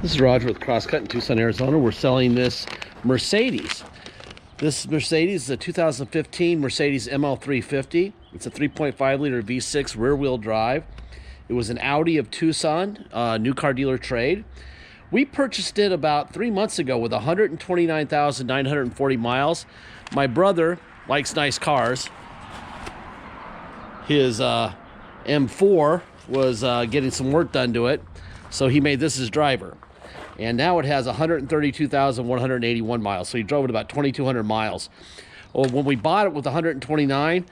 This is Roger with Crosscut in Tucson, Arizona. We're selling this Mercedes. This Mercedes is a 2015 Mercedes ML350. It's a 3.5 liter V6 rear wheel drive. It was an Audi of Tucson, new car dealer trade. We purchased it about 3 months ago with 129,940 miles. My brother likes nice cars. His M4 was getting some work done to it, so he made this his driver. And now it has 132,181 miles, so he drove it about 2,200 miles. Well, when we bought it with 129,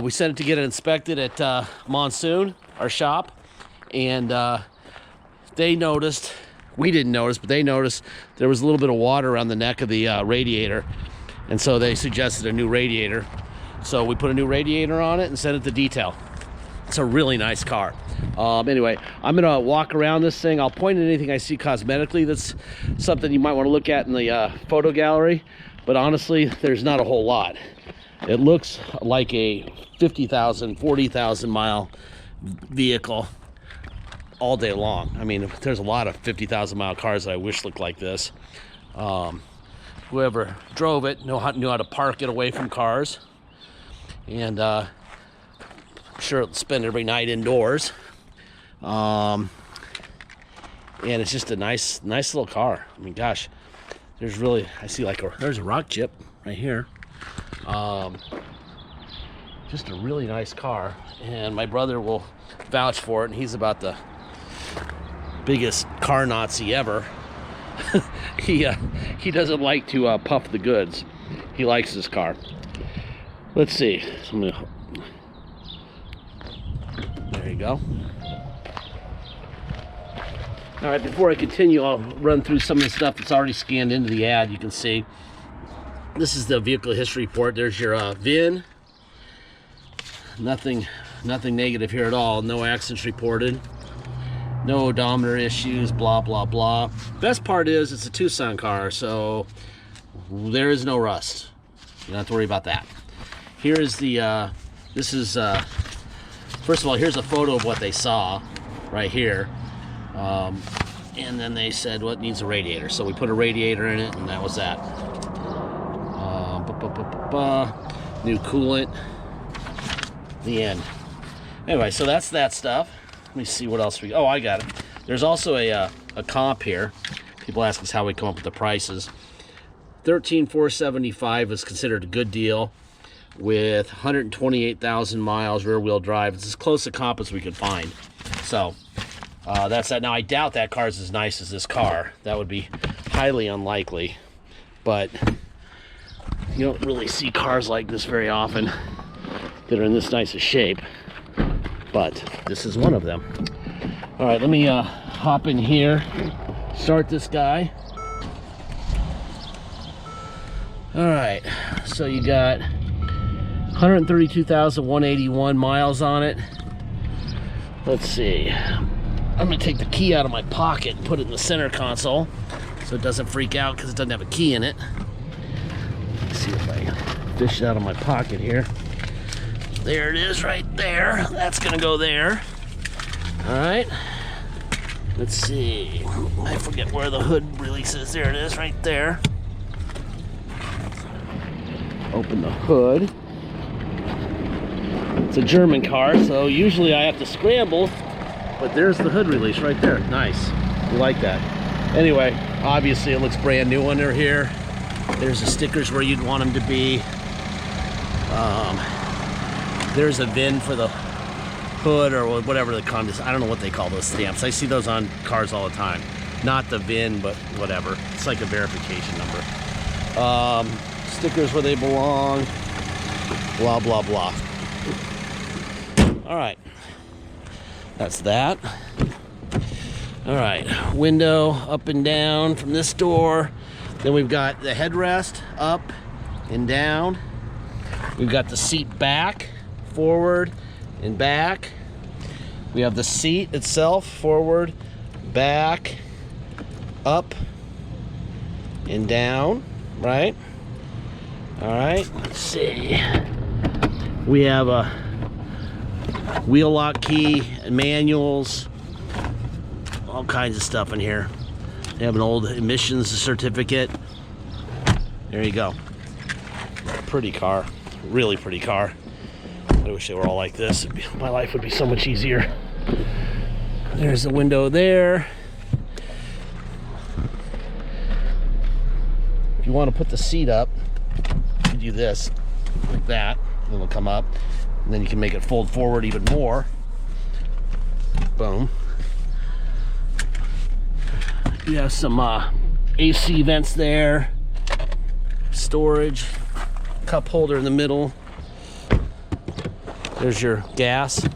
we sent it to get it inspected at Monsoon, our shop, and they noticed, we didn't notice, but they noticed there was a little bit of water around the neck of the radiator, and so they suggested a new radiator. So we put a new radiator on it and sent it to detail. It's a really nice car. Anyway, I'm gonna walk around this thing. I'll point at anything I see cosmetically that's something you might want to look at in the photo gallery, but honestly, there's not a whole lot. It looks like a 50,000, 40,000 mile vehicle all day long. I mean, there's a lot of 50,000 mile cars that I wish looked like this. Whoever drove it knew how to park it away from cars, and I'm sure it'll spend every night indoors. And it's just a nice little car. I mean, gosh, there's really, I see like there's a rock chip right here. Just a really nice car, and my brother will vouch for it, and he's about the biggest car Nazi ever. He doesn't like to puff the goods. He likes this car. Let's see. There you go. All right, before I continue, I'll run through some of the stuff that's already scanned into the ad. You can see this is the vehicle history report. There's your VIN. Nothing negative here at all. No accidents reported. No odometer issues. Blah blah blah. Best part is it's a Tucson car, so there is no rust. You don't have to worry about that. Here is the. This is. First of all, here's a photo of what they saw right here. And then they said, well, it needs a radiator. So we put a radiator in it, and that was that. New coolant. The end. Anyway, so that's that stuff. Let me see what else oh, I got it. There's also a comp here. People ask us how we come up with the prices. 13,475 is considered a good deal with 128,000 miles rear wheel drive. It's as close a comp as we could find. So that's that. Now I doubt that car is as nice as this car. That would be highly unlikely, but you don't really see cars like this very often that are in this nice a shape, but this is one of them. All right, let me hop in here, start this guy. All right, so you got 132,181 miles on it. Let's see. I'm gonna take the key out of my pocket and put it in the center console so it doesn't freak out because it doesn't have a key in it. Let's see if I fish it out of my pocket here. There it is right there. That's gonna go there. All right. Let's see. I forget where the hood release is. There it is right there. Open the hood. It's a German car, so usually I have to scramble, but there's the hood release right there. Nice. You like that. Anyway, obviously it looks brand new under here. There's the stickers where you'd want them to be. There's a VIN for the hood or whatever the contest. I don't know what they call those stamps. I see those on cars all the time. Not the VIN, but whatever. It's like a verification number. Stickers where they belong. Blah, blah, blah. All right. That's that. All right. Window up and down from this door. Then we've got the headrest up and down. We've got the seat back, forward and back. We have the seat itself, forward, back, up and down, right? All right, let's see. We have a wheel lock key, manuals, all kinds of stuff in here. They have an old emissions certificate. There you go. Pretty car. Really pretty car. I wish they were all like this. My life would be so much easier. There's a window there. If you want to put the seat up, you do this, like that, and it'll come up. And then you can make it fold forward even more. Boom. You have some AC vents there. Storage. Cup holder in the middle. There's your gas.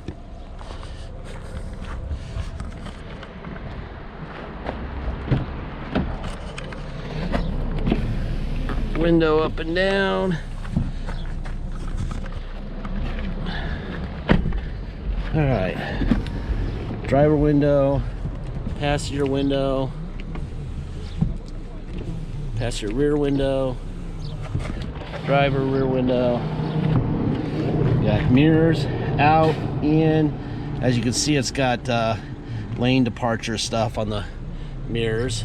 Window up and down. All right. Driver window, passenger window, passenger rear window, driver rear window. Got mirrors out, in. As you can see, it's got lane departure stuff on the mirrors.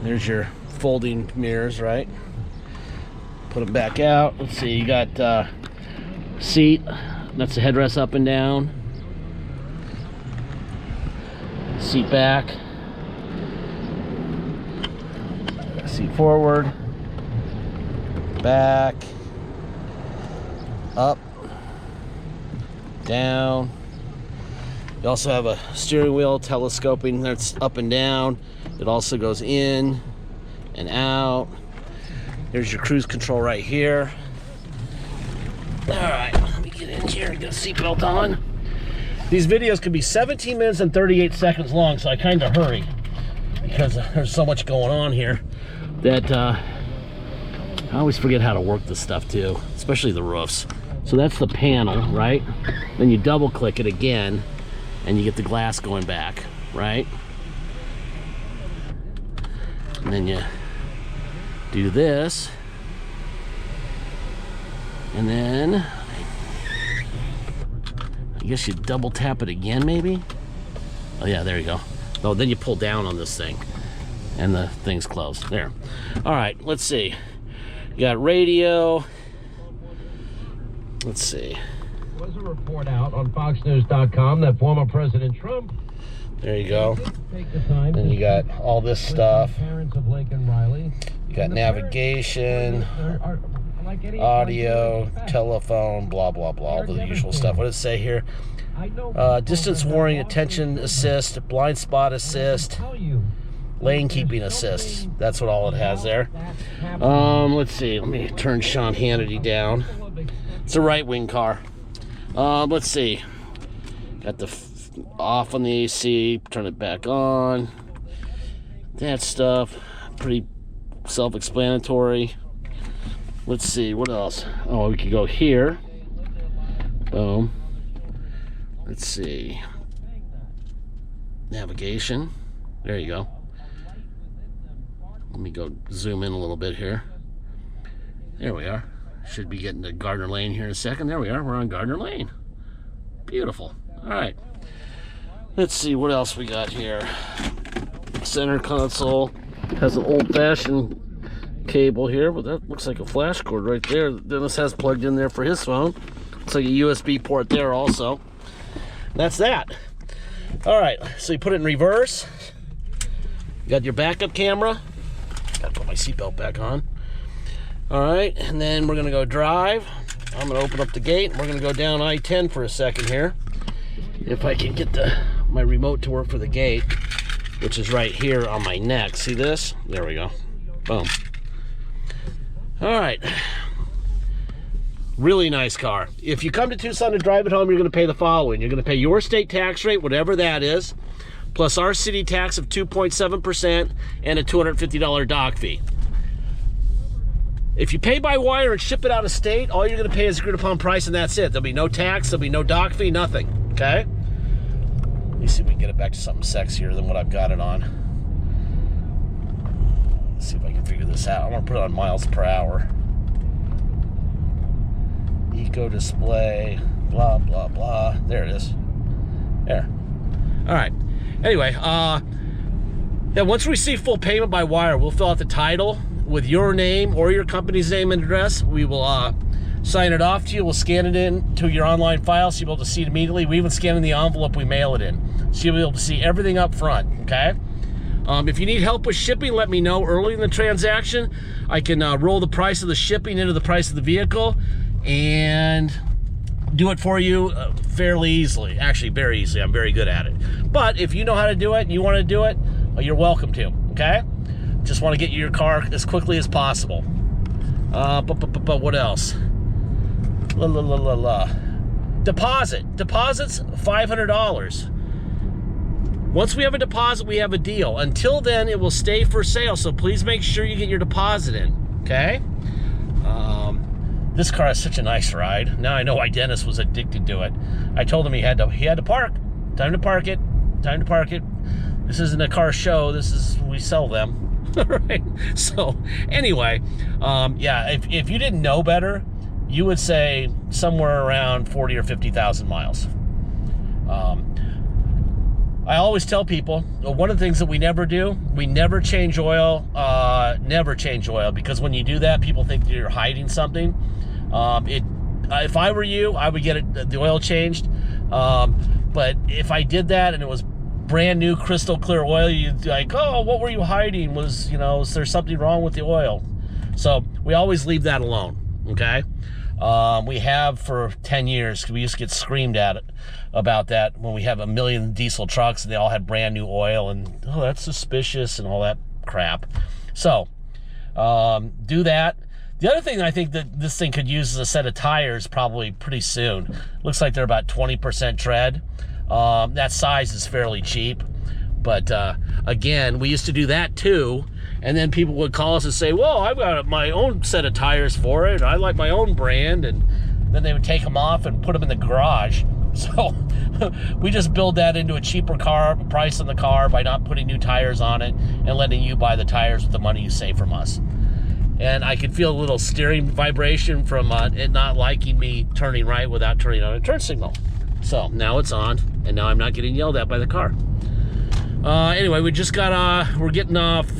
There's your folding mirrors, right? Put them back out. Let's see, you got seat. That's the headrest up and down. Seat back. Seat forward. Back, up, down. You also have a steering wheel telescoping that's up and down. It also goes in and out. There's your cruise control right here. All right, let me get in here and get a seatbelt on. These videos can be 17 minutes and 38 seconds long, so I kind of hurry because there's so much going on here that I always forget how to work this stuff too, especially the roofs. So that's the panel, right? Then you double click it again and you get the glass going back, right? And then you do this. And then I guess you double tap it again maybe? Oh yeah, there you go. Oh, then you pull down on this thing and the thing's closed. There. All right, let's see. You got radio. Let's see. There was a report out on FoxNews.com that former President Trump. There you go. Then you got all this stuff. You got navigation, audio, telephone, blah, blah, blah, all the usual stuff. What does it say here? Distance warning, attention assist, blind spot assist, lane keeping assist. That's what all it has there. Let's see. Let me turn Sean Hannity down. It's a right-wing car. Let's see. Got the off on the AC. Turn it back on. That stuff. Pretty self-explanatory. Let's see. What else? Oh, we could go here. Boom. Let's see. Navigation. There you go. Let me go zoom in a little bit here. There we are. Should be getting to Gardner Lane here in a second. There we are. We're on Gardner Lane. Beautiful. All right. Let's see what else we got here. Center console has an old-fashioned cable here, but that looks like a flash cord right there. Dennis has plugged in there for his phone. Looks like a USB port there also. That's that. All right. So you put it in reverse. You got your backup camera. Gotta put my seatbelt back on. All right, and then we're gonna go drive. I'm gonna open up the gate. We're gonna go down I-10 for a second here. If I can get my remote to work for the gate, which is right here on my neck. See this? There we go. Boom. All right. Really nice car. If you come to Tucson to drive it home, you're gonna pay the following. You're gonna pay your state tax rate, whatever that is, plus our city tax of 2.7% and a $250 dock fee. If you pay by wire and ship it out of state, all you're gonna pay is agreed upon price and that's it. There'll be no tax, there'll be no dock fee, nothing, okay? Let me see if we can get it back to something sexier than what I've got it on. Let's see if I can figure this out. I wanna put it on miles per hour. Eco display, blah, blah, blah. There it is. There. All right. Anyway, yeah, once we receive full payment by wire, we'll fill out the title with your name or your company's name and address. We will sign it off to you. We'll scan it in to your online file so you'll be able to see it immediately. We even scan in the envelope we mail it in, so you'll be able to see everything up front, okay? If you need help with shipping, let me know early in the transaction. I can roll the price of the shipping into the price of the vehicle and do it for you fairly easily. Actually, very easily. I'm very good at it. But if you know how to do it and you want to do it, you're welcome to, okay? Just want to get you your car as quickly as possible. But what else? Deposit. Deposit's $500. Once we have a deposit, we have a deal. Until then, it will stay for sale, so please make sure you get your deposit in, okay? This car is such a nice ride. Now I know why Dennis was addicted to it. I told him he had to park. Time to park it. Time to park it. This isn't a car show. This is, we sell them. Right? So anyway, yeah, if you didn't know better, you would say somewhere around 40 or 50,000 miles. I always tell people, one of the things that we never do, we never change oil, because when you do that, people think that you're hiding something. If I were you, I would get the oil changed. But if I did that and it was brand new crystal clear oil, you'd be like, oh, what were you hiding? Was there something wrong with the oil? So we always leave that alone, okay? We have for 10 years. We used to get screamed at about that when we have a million diesel trucks and they all had brand new oil and, oh, that's suspicious and all that crap. So do that. The other thing I think that this thing could use is a set of tires probably pretty soon. Looks like they're about 20% tread. That size is fairly cheap. But again, we used to do that too. And then people would call us and say, well, I've got my own set of tires for it. I like my own brand. And then they would take them off and put them in the garage. So we just build that into a cheaper price on the car by not putting new tires on it and letting you buy the tires with the money you save from us. And I could feel a little steering vibration from it not liking me turning right without turning on a turn signal. So now it's on, and now I'm not getting yelled at by the car. Anyway, we just got, we're getting off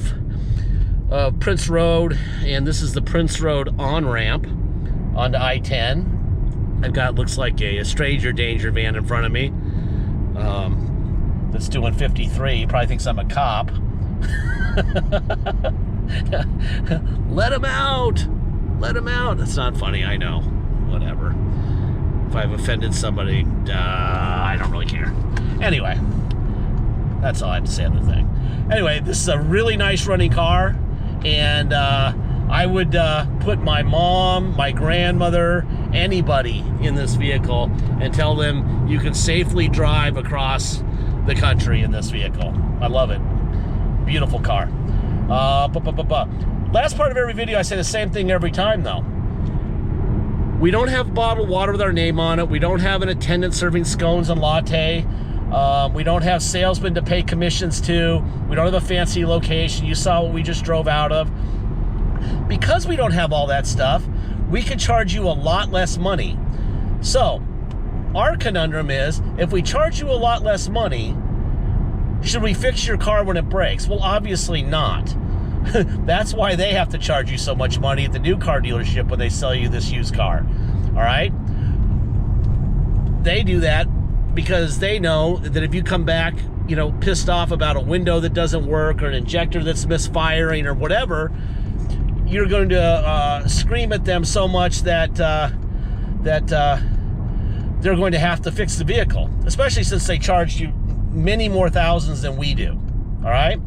Prince Road, and this is the Prince Road on-ramp onto I-10. I've got, looks like a stranger danger van in front of me that's doing 53. He probably thinks I'm a cop. Let him out! Let him out! That's not funny, I know. Whatever. If I've offended somebody, I don't really care. Anyway, that's all I have to say on the thing. Anyway, this is a really nice running car, and I would put my mom, my grandmother, anybody in this vehicle and tell them you can safely drive across the country in this vehicle. I love it. Beautiful car. Last part of every video, I say the same thing every time, though. We don't have bottled water with our name on it. We don't have an attendant serving scones and latte. We don't have salesmen to pay commissions to. We don't have a fancy location. You saw what we just drove out of. Because we don't have all that stuff, we can charge you a lot less money. So, our conundrum is, if we charge you a lot less money, should we fix your car when it breaks? Well, obviously not. That's why they have to charge you so much money at the new car dealership when they sell you this used car. All right? They do that because they know that if you come back, pissed off about a window that doesn't work or an injector that's misfiring or whatever, you're going to scream at them so much that they're going to have to fix the vehicle, especially since they charged you many more thousands than we do. All right?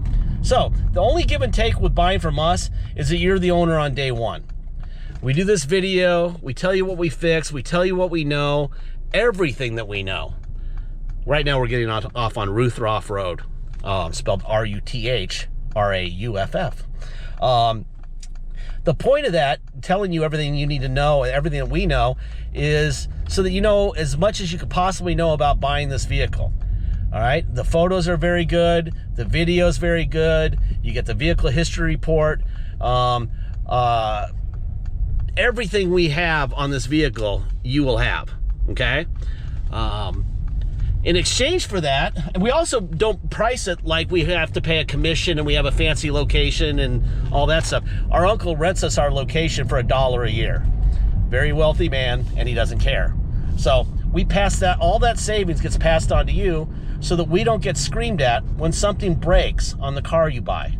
So the only give and take with buying from us is that you're the owner on day one. We do this video, we tell you what we fix, we tell you what we know, everything that we know. Right now we're getting off on Ruthroff Road, spelled R-U-T-H-R-A-U-F-F. The point of that, telling you everything you need to know, everything that we know, is so that you know as much as you could possibly know about buying this vehicle. All right, the photos are very good, the video is very good, you get the vehicle history report, everything we have on this vehicle, you will have, okay? In exchange for that, and we also don't price it like we have to pay a commission and we have a fancy location and all that stuff. Our uncle rents us our location for $1 a year. Very wealthy man, and he doesn't care. So we pass that, all that savings gets passed on to you so that we don't get screamed at when something breaks on the car you buy.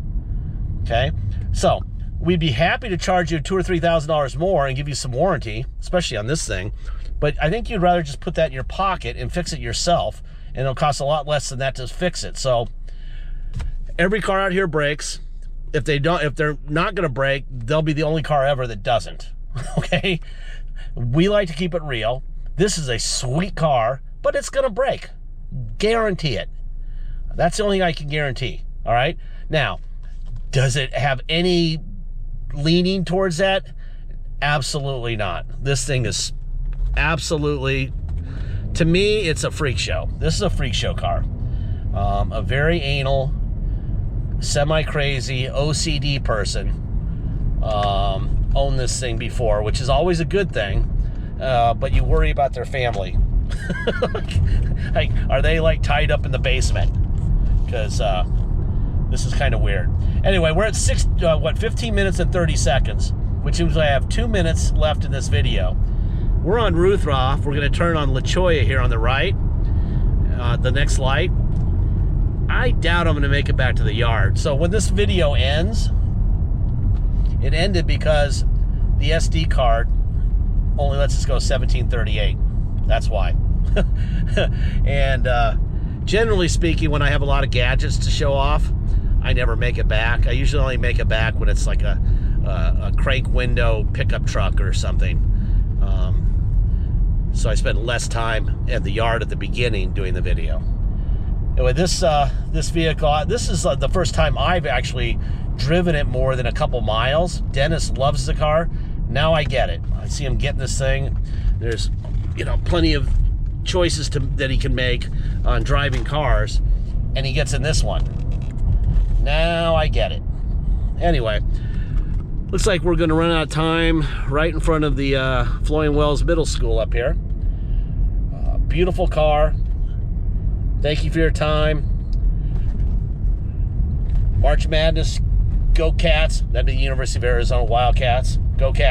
Okay? So we'd be happy to charge you $2,000 or $3,000 more and give you some warranty, especially on this thing. But I think you'd rather just put that in your pocket and fix it yourself, and it'll cost a lot less than that to fix it. So every car out here breaks. If they're not going to break, they'll be the only car ever that doesn't. Okay? We like to keep it real. This is a sweet car, but it's going to break. Guarantee it. That's the only thing I can guarantee. All right? Now, does it have any leaning towards that? Absolutely not. This thing is absolutely, to me, it's a freak show. This is a freak show car. A very anal, semi-crazy OCD person owned this thing before, which is always a good thing, but you worry about their family. Like, are they like tied up in the basement? Because this is kind of weird. Anyway, we're at 15 minutes and 30 seconds, which means I have 2 minutes left in this video. We're on Ruthroff. We're going to turn on La Cholla here on the right, the next light. I doubt I'm going to make it back to the yard. So when this video ends, it ended because the SD card only lets us go 1738. That's why. And generally speaking, when I have a lot of gadgets to show off, I never make it back. I usually only make it back when it's like a crank window pickup truck or something. So I spend less time at the yard at the beginning doing the video. Anyway, this vehicle, this is the first time I've actually driven it more than a couple miles. Dennis loves the car. Now I get it. I see him getting this thing. There's, plenty of choices that he can make on driving cars, and he gets in this one. Now I get it. Anyway, looks like we're going to run out of time right in front of the Flowing Wells Middle School up here. Beautiful car. Thank you for your time. March Madness, go Cats. That'd be the University of Arizona Wildcats. Go Cats.